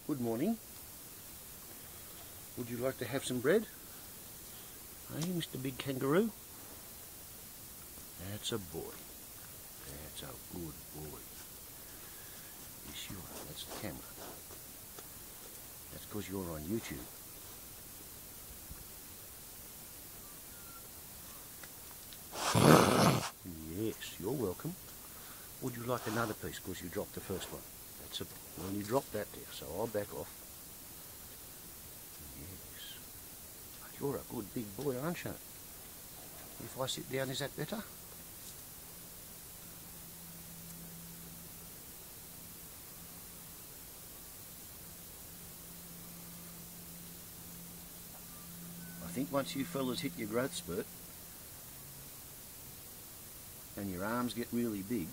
Good morning. Would you like to have some bread? Hey, Mr. Big Kangaroo? That's a boy. That's a good boy. Yes, you are. That's the camera. That's because you're on YouTube. Yes, you're welcome. Would you like another piece because you dropped the first one? That's a... Well, you dropped that there, so I'll back off. Yes. But you're a good big boy, aren't you? If I sit down, is that better? I think once you fellas hit your growth spurt and your arms get really big,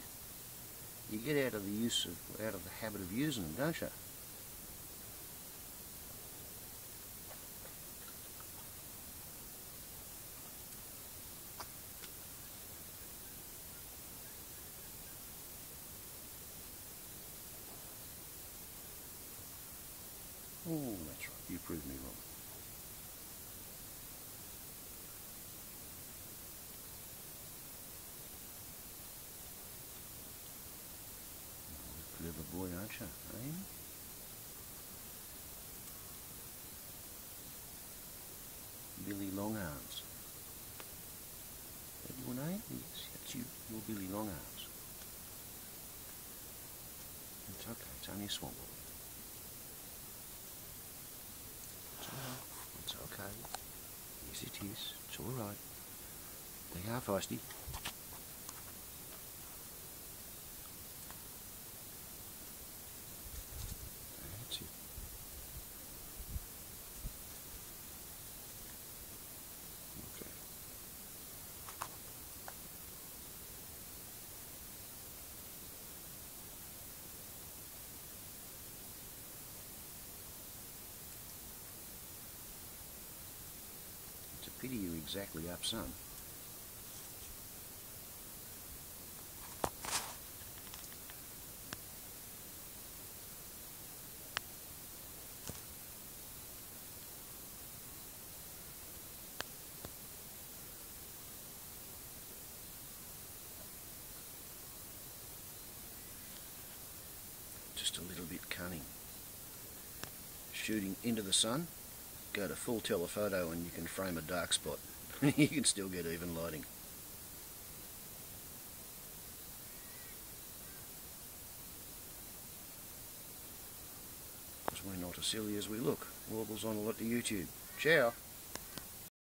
you get out of the habit of using them, don't you? Oh, that's right. You proved me wrong. Clever boy, aren't you? Eh? Billy Longarms. That your name? Yes, that's you. You're Billy Longarms. It's okay. It's only a small one. It's alright. It's okay. Yes, it is. It's alright. They are feisty. That's it. Okay. It's a pity you're exactly up, son. Just a little bit cunning. Shooting into the sun, go to full telephoto and you can frame a dark spot. You can still get even lighting. Because we're not as silly as we look. Warbles on a lot to YouTube. Ciao.